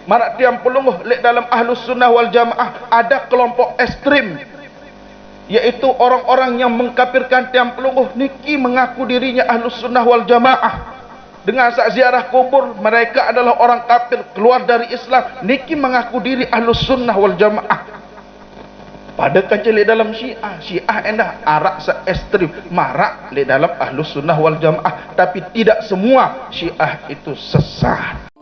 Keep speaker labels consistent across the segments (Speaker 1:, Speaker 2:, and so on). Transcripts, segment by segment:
Speaker 1: Marak tiang pelunguh lek dalam Ahlus Sunnah wal Jamaah ada kelompok ekstrim, yaitu orang-orang yang mengkafirkan tiang pelunguh niki mengaku dirinya Ahlus Sunnah wal Jamaah. Dengan sak ziarah kubur mereka adalah orang kafir, keluar dari Islam, niki mengaku diri Ahlus Sunnah wal Jamaah. Pada kancil dalam Syiah endah arak se ekstrim marak di dalam Ahlus Sunnah wal Jamaah, tapi tidak semua Syiah itu sesat.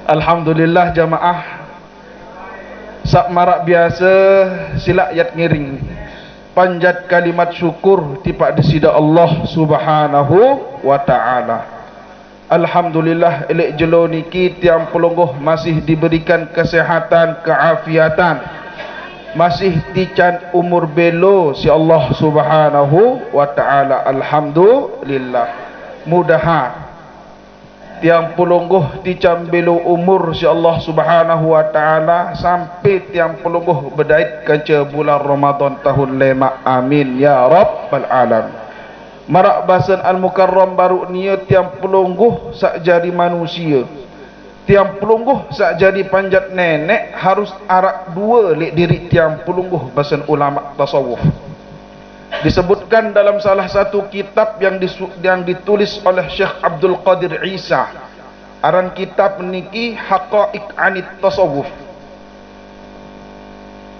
Speaker 1: Alhamdulillah jamaah, sak marak biasa silak yat ngiring panjat kalimat syukur tipak disida Allah subhanahu wa ta'ala. Alhamdulillah elek jelo niki tiang pelungguh masih diberikan kesehatan, keafiatan, masih dican umur belo si Allah subhanahu wa ta'ala. Alhamdulillah. Mudahan tiang pelungguh dicam belo umur si Allah subhanahu wa ta'ala sampai tiang pelungguh berdait kanca bulan Ramadan tahun lema. Amin ya rabbal alam. Marak basan al-mukarram baru niat tiang pelungguh sak jadi manusia, tiang pelungguh sak jadi panjat nenek harus arak dua lek diri tiang pelungguh basan ulama tasawuf. Disebutkan dalam salah satu kitab yang ditulis oleh Syekh Abdul Qadir Isa, aran kitab niki Haqaiq Anit Tasawuf.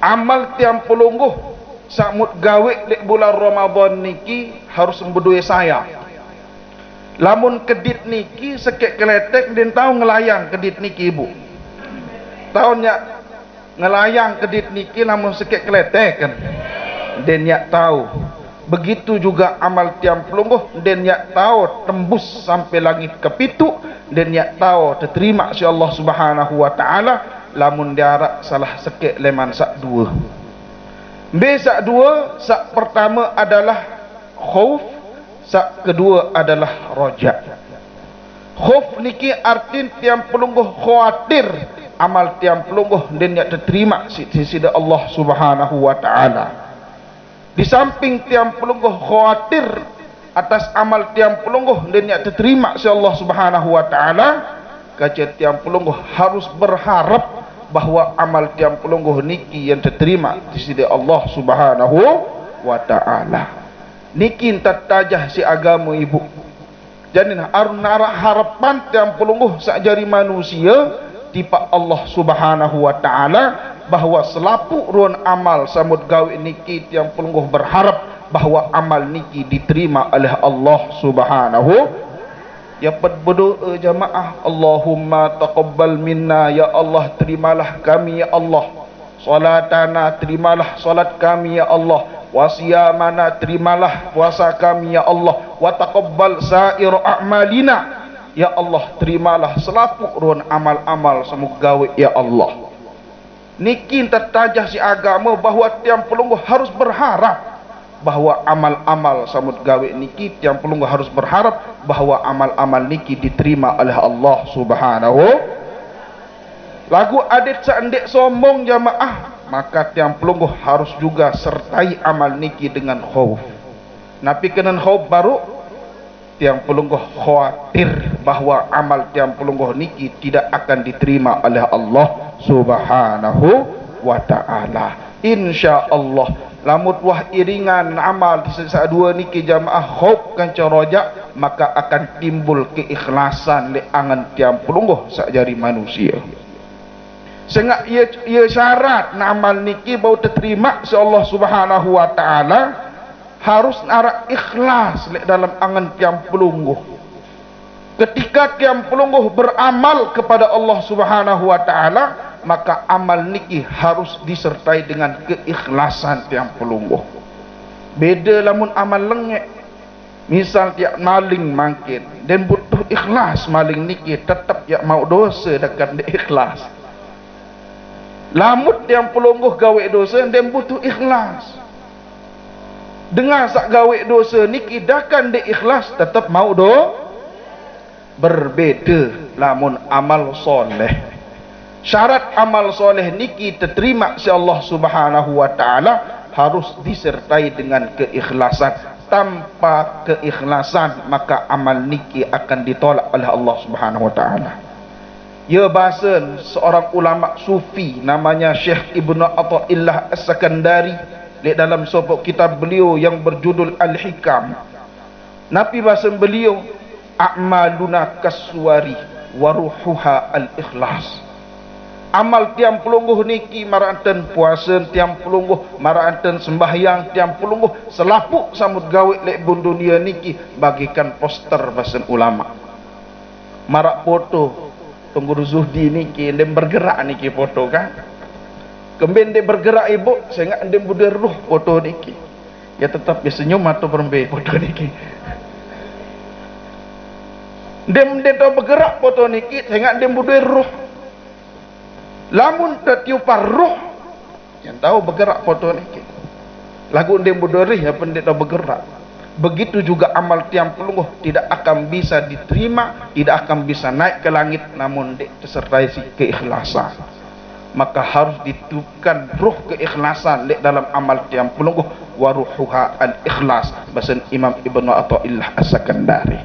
Speaker 1: Amal tiang pelungguh samut gawe dek bulan Ramadan niki harus membedui saya. Lamun kedit niki sekek keletek dan tahu ngelayang kedit niki ibu. Tahunnya ngelayang kedit niki lamun sekek keletek kan. Dan yak tahu. Begitu juga amal tiang pelungguh dan yak tahu tembus sampai langit kepitu dan yak tahu diterima si Allah subhanahu wa ta'ala lamun diarak salah sekek leman sak dua. Sak dua, sak pertama adalah khauf, sak kedua adalah roja. Khauf niki artin tiang pelungguh khawatir amal tiang pelungguh dan yak diterima si Allah subhanahu wa ta'ala. Di samping tiang pelungguh khawatir atas amal tiang pelungguh dan yang diterima si Allah subhanahu wa ta'ala, kaca tiang pelungguh harus berharap bahawa amal tiang pelungguh niki yang diterima di sisi Allah subhanahu wa ta'ala. Niki tajah si agama ibu. Jadi arunara harapan tiang pelungguh sakjari manusia tipa Allah subhanahu wa ta'ala bahawa selapu ruan amal samud gawe niki tiang pelungguh berharap bahawa amal niki diterima oleh Allah subhanahu. Ya berdoa jamaah, Allahumma taqabbal minna, ya Allah terimalah kami ya Allah salatana, terimalah salat kami ya Allah, wasiyamana, terimalah puasa kami ya Allah, wa taqabbal sa'ir a'malina, ya Allah terimalah selapu ruan amal-amal samud gawe ya Allah. Niki tertajah si agama bahawa tiang pelungguh harus berharap bahawa amal-amal samud gawe niki tiang pelungguh harus berharap bahawa amal-amal niki diterima oleh Allah subhanahu. Lagu adik seandek sombong jamaah, maka tiang pelungguh harus juga sertai amal niki dengan khauf. Napi kena khauf baru tiang pelungguh khawatir bahawa amal tiang pelungguh niki tidak akan diterima oleh Allah subhanahu wa ta'ala. InsyaAllah lamut wah iringan amal sisa dua niki jamaah khauf kanca roja, maka akan timbul keikhlasan le angan tiang pelungguh sakjari manusia. Sengak ia syarat na amal niki bau terima si Allah subhanahu wa ta'ala harus nara ikhlas le dalam angan tiang pelungguh. Ketika tiang pelungguh beramal kepada Allah subhanahu wa ta'ala, maka amal niki harus disertai dengan keikhlasan tiang pelungguh. Beda lamun amal lengek, misal tiap maling mangkin dan butuh ikhlas, maling niki tetap ya mau dosa dekat ikhlas. Lamut tiang pelungguh gawe dosa dan butuh ikhlas. dengar sak gawe dosa niki dah kan dek ikhlas tetap mau berbeza lamun amal soleh. Syarat amal soleh niki diterima si Allah Subhanahu wa taala harus disertai dengan keikhlasan. Tanpa keikhlasan maka amal niki akan ditolak oleh Allah Subhanahu wa taala. Ya bahasa seorang ulama sufi namanya Syekh Ibnu Athaillah As-Sakandari di dalam sebuah kitab beliau yang berjudul Al-Hikam. Nabi bahasa beliau, a'maluna kaswari wa ruhuha al-ikhlas. Amal tiang pelungguh niki maranten puasa, tiang pelungguh maranten sembahyang, tiang pelungguh selapuk samut gawe lek bun dunia niki bagikan poster bahasa ulama. Marak foto pengguru zuhdi niki ndem bergerak niki foto kan. Kemben dia bergerak ibu, saya ingat dia budak ruh foto niki. Ya tetap dia senyum atau berembe foto niki. Dia tahu bergerak foto niki, saya ingat dia budak ruh. Lamun tertiupar ruh, yang tahu bergerak foto niki. Lagu dia budak ruh, apa dia tahu bergerak. Begitu juga amal tiang pelungguh tidak akan bisa diterima, tidak akan bisa naik ke langit, namun dia disertai si keikhlasan. Maka harus ditutupkan ruh keikhlasan dalam amal tiang pelungguh, wa ruhuha al-ikhlas, bahasa Imam Ibnu Athaillah As-Sakandari.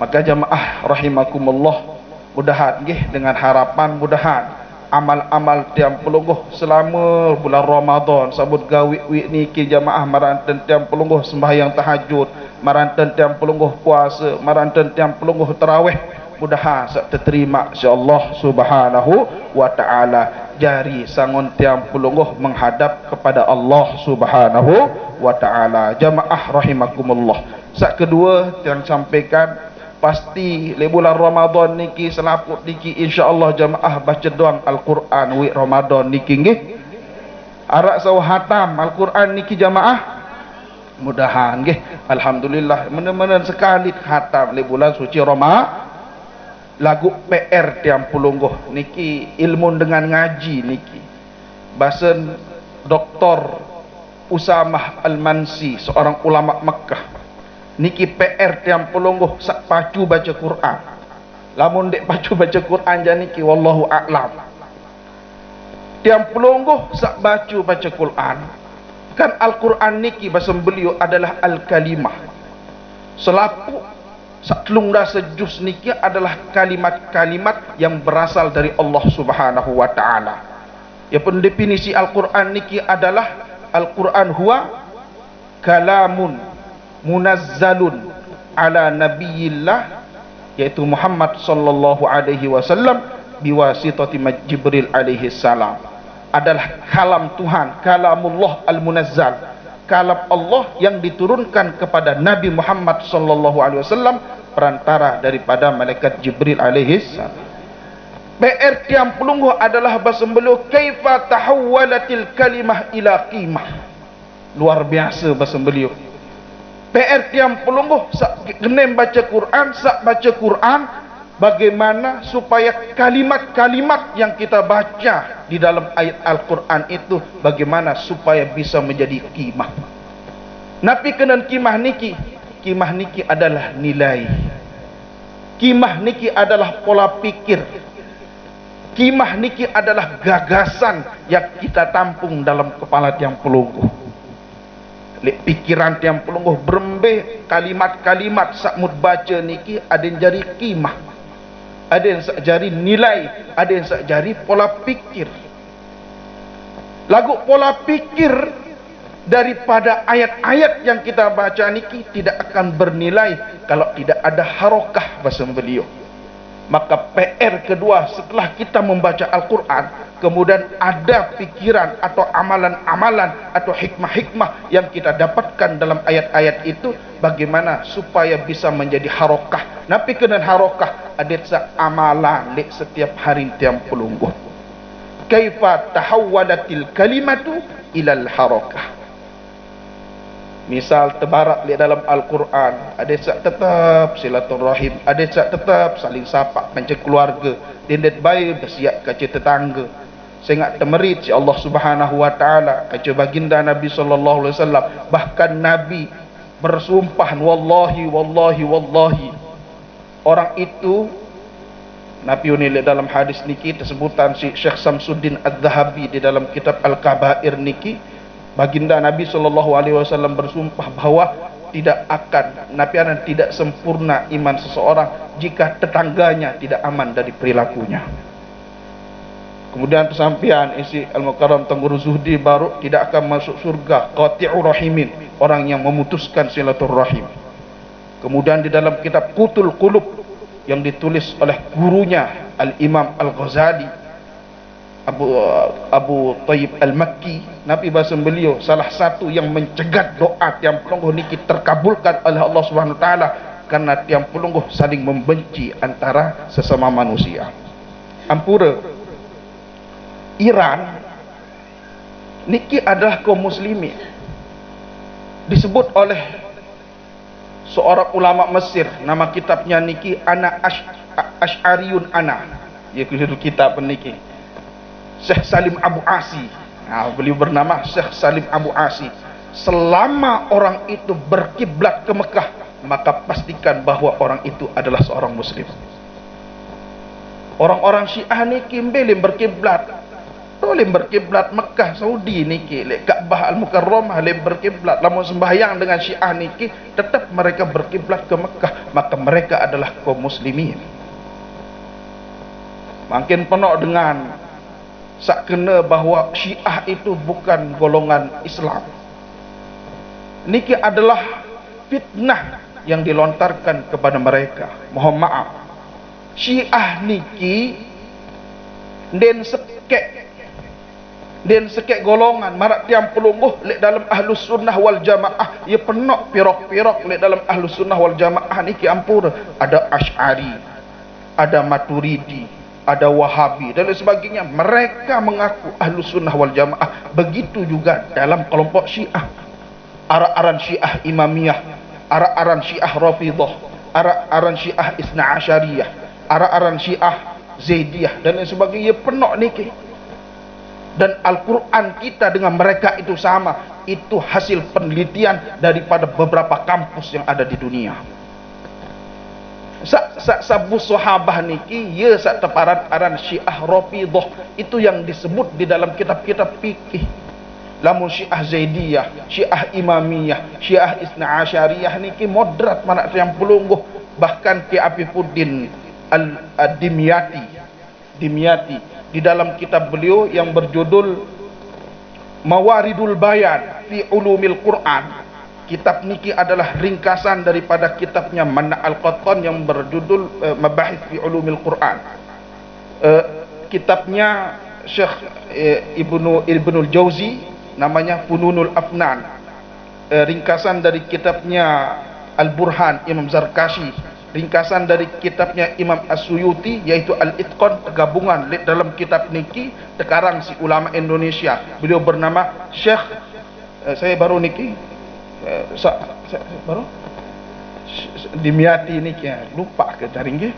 Speaker 1: Maka jamaah rahimakumullah, mudahan dengan harapan mudahan amal-amal tiang pelungguh selama bulan Ramadan sabut gawe niki jamaah maranten tiang pelungguh sembahyang tahajud, maranten tiang pelungguh puasa, maranten tiang pelungguh tarawih, mudahan sak terima insyaallah Subhanahu wa taala. Jari sangon tiang pelungguh menghadap kepada Allah Subhanahu wa taala. Jamaah rahimakumullah. Sak kedua yang sampaikan, pasti le bulan Ramadan niki selaput niki insyaallah jamaah baca doang Al-Quran wi Ramadan niki nggih. Arak saw hatam Al-Quran niki jamaah. Mudahan nggih. Alhamdulillah menemenan sekali hatam le bulan suci Ramadan. Lagu PR tiang pelungguh niki ilmu dengan ngaji niki. Basen Dr. Usamah Al-Mansi, seorang ulama Mekah. Niki PR tiang pelungguh sak pacu baca Quran. Lamun dek pacu baca Quran jan niki wallahu a'lam. Tiang pelungguh sak baca Quran. Kan Al-Quran niki bahasa beliau adalah al-kalimah. Selapuk saklung dah sejus niki adalah kalimat-kalimat yang berasal dari Allah Subhanahu wa taala. Ya pun definisi Al-Quran niki adalah Al-Quran huwa kalamun munazzalun ala nabiyillah, yaitu Muhammad sallallahu alaihi wasallam biwasitati Jibril alaihi salam. Adalah kalam Tuhan, kalamullah al-munazzal, kalam Allah yang diturunkan kepada Nabi Muhammad sallallahu alaihi wasallam perantara daripada malaikat Jibril alaihi salam. PR tiang pelungguh adalah bahasa beliau kaifa tahawwalatil kalimah ila qimah. Luar biasa bahasa beliau. PR tiang pelungguh sak genem baca Quran, sak baca Quran, bagaimana supaya kalimat-kalimat yang kita baca di dalam ayat Al-Quran itu bagaimana supaya bisa menjadi qimah. Nabi kenan qimah niki adalah nilai. Qimah niki adalah pola pikir. Qimah niki adalah gagasan yang kita tampung dalam kepala tiang pelungguh. Pikiran tiang pelungguh berembeh kalimat-kalimat sakmut baca niki ada yang jadi qimah, ada yang jadi nilai, ada yang jadi pola pikir. Lagu pola pikir daripada ayat-ayat yang kita baca niki tidak akan bernilai kalau tidak ada harokah bahasa beliau. Maka PR kedua setelah kita membaca Al-Quran, kemudian ada pikiran atau amalan-amalan atau hikmah-hikmah yang kita dapatkan dalam ayat-ayat itu, bagaimana supaya bisa menjadi harokah. Nabi kena harokah adet sa amalan di setiap hari tiang pelungguh. Kaifa tahawwalatil kalimatu ilal harokah. Misal tebarak di dalam Al-Quran, ada sak tetap silaturahim, ada sak tetap saling sapa kancing keluarga, dindet baik bersiap kaca tetangga. Sengat temerit si Allah Subhanahu wa taala kaca baginda Nabi sallallahu alaihi wasallam, bahkan Nabi bersumpah wallahi wallahi wallahi, orang itu Nabi unil dalam hadis niki tersebutan si Syekh Samsuddin Adz-Dzahabi di dalam kitab Al-Kabair niki, baginda Nabi sallallahu alaihi wasallam bersumpah bahwa Nabi akan tidak sempurna iman seseorang jika tetangganya tidak aman dari perilakunya. Kemudian pesampian isi Al-Mukarram Tenggur Zuhdi baru tidak akan masuk surga qati'ur rahimin, orang yang memutuskan silaturahim. Kemudian di dalam kitab Qutul Qulub yang ditulis oleh gurunya Al-Imam Al-Ghazali Abu Thayyib Al-Makki, Nabi bahasa beliau salah satu yang mencegat doa tiang pelungguh niki terkabulkan oleh Allah Subhanahu wa taala karena tiang pelungguh saling membenci antara sesama manusia. Ampura Iran niki adalah kaum muslimin, disebut oleh seorang ulama Mesir, nama kitabnya niki Ana Asy'ariyun Ana, yaitu kitab niki Syekh Salim Abu Asi. Beliau bernama Syekh Salim Abu Asi. Selama orang itu berkiblat ke Mekah, maka pastikan bahwa orang itu adalah seorang muslim. Orang-orang Syiah niki belum berkiblat, boleh berkiblat Mekah Saudi niki, lek Ka'bah Al-Mukarramah lek berkiblat. Lamun sembahyang dengan Syiah niki tetap mereka berkiblat ke Mekah, maka mereka adalah kaum muslimin. Makin penuh dengan sak kena bahwa Syiah itu bukan golongan Islam. Niki adalah fitnah yang dilontarkan kepada mereka. Mohon maaf, Syiah niki den sekek golongan marak tiang pelungguh lek dalam Ahlus Sunnah wal Jamaah, ia penok pirok-pirok lek dalam Ahlus Sunnah wal Jamaah niki ampura. Ada Asy'ari, ada Maturidi, ada Wahabi dan lain sebagainya. Mereka mengaku Ahlus Sunnah wal Jamaah. Begitu juga dalam kelompok Syiah, aran Syiah Imamiyah, aran Syiah Rafidhah, aran Syiah Isna Asyariyah, aran Syiah Zaidiyah dan lain sebagainya. Penok niki. Dan Al-Quran kita dengan mereka itu sama. Itu hasil penelitian daripada beberapa kampus yang ada di dunia. Sabu sahabah niki ya sak teparan aran Syiah Rafidhah, itu yang disebut di dalam kitab-kitab fikih. Lamun Syiah Zaidiyah, Syiah Imamiyah, Syiah Isna Asyariyah niki moderat mana yang pelungguh. Bahkan Ki Afifuddin Dimyati di dalam kitab beliau yang berjudul Mawaridul Bayan fi Ulumil Quran, kitab niki adalah ringkasan daripada kitabnya Mana Al-Qattan yang berjudul Mabahith fi Ulumil Quran. Kitabnya Syekh Ibnul Jauzi namanya Fununul Afnan. Ringkasan dari kitabnya Al-Burhan Imam Zarkashi. Ringkasan dari kitabnya Imam As-Suyuti yaitu Al-Itqan, gabungan dalam kitab niki tekarang si ulama Indonesia. Beliau bernama Syekh saya baru niki baru Dimyati niki lupa ke taring.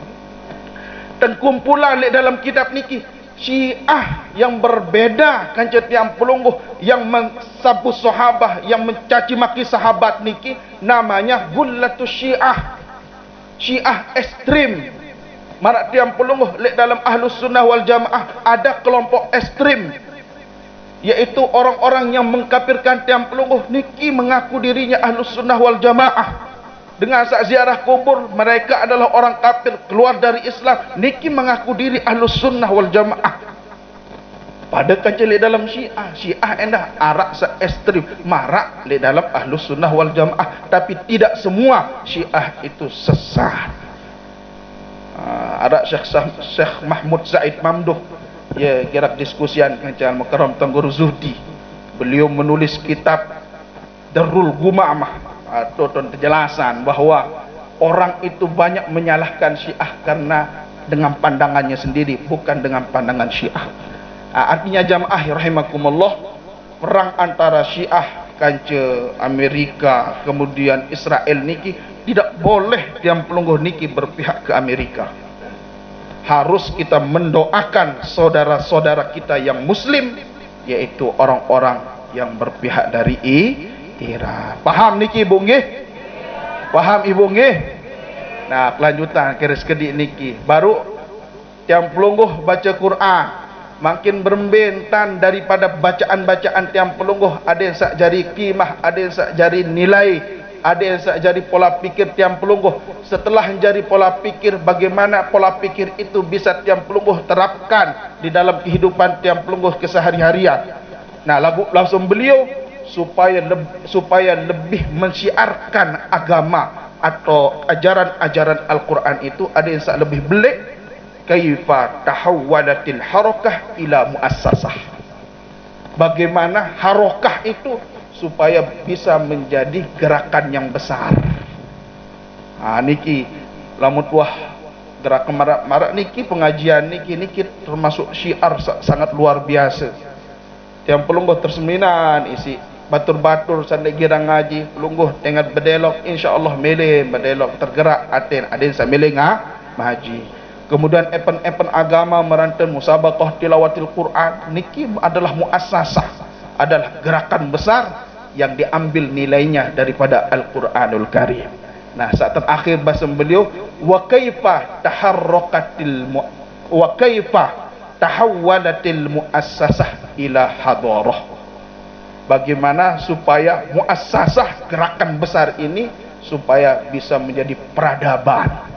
Speaker 1: Dan kumpulan dalam kitab niki Syiah yang berbeda kanca tiang pelungguh, yang mensabu sahabah, yang mencaci maki sahabat niki namanya Gullatus Syiah. Syiah ekstrim. Marak tiang pelungguh lek dalam Ahlus Sunnah wal Jamaah ada kelompok ekstrim, yaitu orang-orang yang mengkafirkan tiang pelungguh niki mengaku dirinya Ahlus Sunnah wal Jamaah. Dengan sak ziarah kubur mereka adalah orang kafir, keluar dari Islam, niki mengaku diri Ahlus Sunnah wal Jamaah. Pada kancil dalam Syiah endah arak se ekstrim marak di dalam Ahlus Sunnah wal Jamaah, tapi tidak semua Syiah itu sesat. Ada Syekh Mahmud Zaid Mamduh ya gerak diskusian kancil Mukarram Tenggur Zuhdi. Beliau menulis kitab Darul Gumamah atau penjelasan bahwa orang itu banyak menyalahkan Syiah karena dengan pandangannya sendiri, bukan dengan pandangan Syiah. Artinya jamaah rahimakumullah, perang antara Syiah kanca Amerika kemudian Israel niki tidak boleh tiang pelungguh niki berpihak ke Amerika. harus kita mendoakan saudara-saudara kita yang muslim, yaitu orang-orang yang berpihak dari Iran. Paham niki Ibu nggih? Paham Ibu nggih? Nah, kelanjutan keris kedik niki baru tiang pelungguh baca Quran makin berbentan daripada bacaan-bacaan tiang pelungguh. Ada yang sak jari qimah, ada yang sak jari nilai, ada yang sak jari pola pikir tiang pelungguh. Setelah menjadi pola pikir, bagaimana pola pikir itu bisa tiang pelungguh terapkan di dalam kehidupan tiang pelungguh kesehari-harian. Nah, langsung beliau supaya lebih mensyiarkan agama atau ajaran-ajaran Al-Quran itu, ada yang sak lebih belik, kaifa tahawwalatil harakah ila muassasah. Bagaimana harakah itu supaya bisa menjadi gerakan yang besar. Niki lamun wah gerakan marak niki, pengajian niki termasuk syiar sangat luar biasa. Tiang pelungguh terseminan isi batur-batur sandai girang ngaji pelungguh dengan berdelok, insyaallah mele berdelok tergerak aten aden sambil ngaji. Kemudian epen-epen agama meranten musabaqah tilawatil Quran niki adalah muassasah, adalah gerakan besar yang diambil nilainya daripada Al-Quranul Karim. Nah, saat terakhir bahasa beliau wa kaifa tahawwalatil muassasah ila hadarah. Bagaimana supaya muassasah gerakan besar ini supaya bisa menjadi peradaban.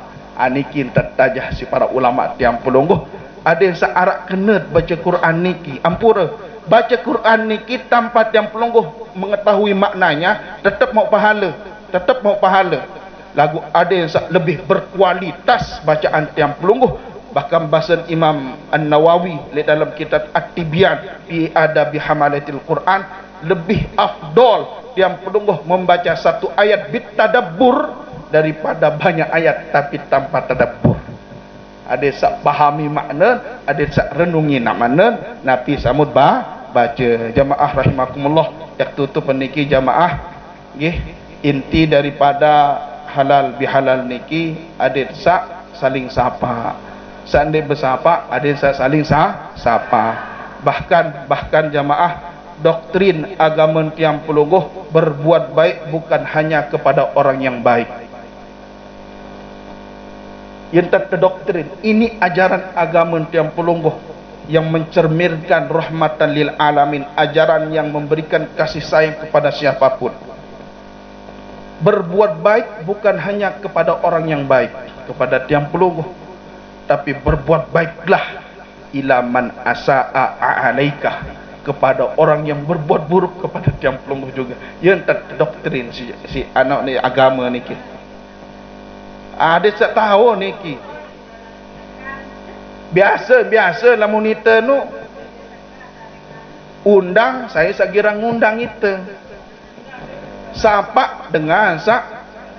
Speaker 1: Niki tertajah si para ulama tiang pelungguh, ada yang searak kena baca Quran niki, ampura baca Quran niki tanpa tiang pelungguh mengetahui maknanya, tetap mau pahala. Lagu ada yang lebih berkualitas bacaan tiang pelungguh, bahkan bahasa Imam An-Nawawi dalam kitab At-Tibyan fi Adabi Hamalatil Quran, lebih afdol tiang pelungguh membaca satu ayat bitadabbur daripada banyak ayat tapi tanpa tadabbur. Ada yang pahami makna, ada yang renungi nak makna, napi samud baca. Jamaah rahimakumullah, yak tutup niki jamaah nggih, inti daripada halal bihalal niki ada saling sapa. Seandainya bersapa, ada yang saling sapa. Bahkan jamaah, doktrin agama tiang pelungguh berbuat baik bukan hanya kepada orang yang baik. Yang terdoktrin ini ajaran agama tiang pelungguh yang mencerminkan rahmatan lil alamin, ajaran yang memberikan kasih sayang kepada siapapun. Berbuat baik bukan hanya kepada orang yang baik, kepada tiang pelungguh, tapi berbuat baiklah ila man asaa alaika, kepada orang yang berbuat buruk kepada tiang pelungguh juga. Yang terdoktrin si anak ni agama niki. Ada tak tahu niki. Biasa lamun ite nu undang, saya sekira ngundang ite. Sapa dengan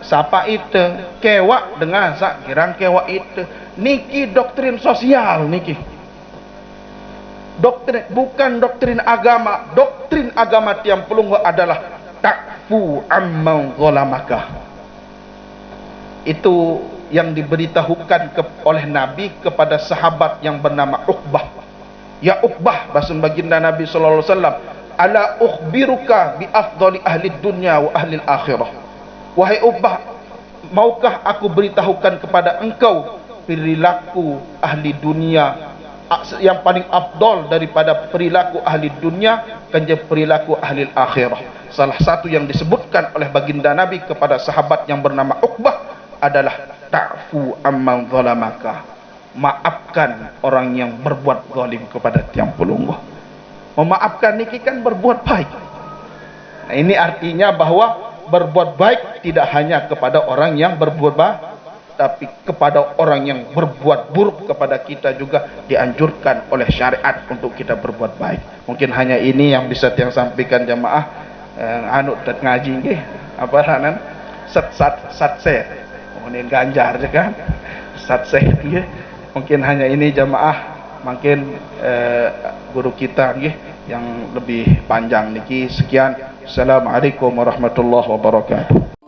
Speaker 1: sapa ite, kewak dengan kirang kewak ite. Niki doktrin sosial niki. Doktrin bukan doktrin agama. Doktrin agama tiang pelungguh adalah takfu amman zalamaka. Itu yang diberitahukan oleh Nabi kepada sahabat yang bernama Uqbah. Ya Uqbah, bahasa baginda Nabi sallallahu alaihi wasallam, ala ukhbiruka bi afdali ahli dunya wa ahli akhirah. Wahai Uqbah, maukah aku beritahukan kepada engkau perilaku ahli dunia yang paling afdal daripada perilaku ahli dunia dan perilaku ahli akhirah. Salah satu yang disebutkan oleh baginda Nabi kepada sahabat yang bernama Uqbah adalah ta'fu amman zalamaka, maafkan orang yang berbuat zalim kepada tiang pelungguh. Memaafkan niki kan berbuat baik. Nah, ini artinya bahwa berbuat baik tidak hanya kepada orang yang berbuat baik, tapi kepada orang yang berbuat buruk kepada kita juga dianjurkan oleh syariat untuk kita berbuat baik. Mungkin hanya ini yang bisa tiang sampaikan jamaah. Anut ngaji nggih apa hanan satse ini ganjar kan satse nggih. Mungkin hanya ini jamaah, mungkin guru kita nggih yang lebih panjang niki. Sekian, assalamualaikum warahmatullahi wabarakatuh.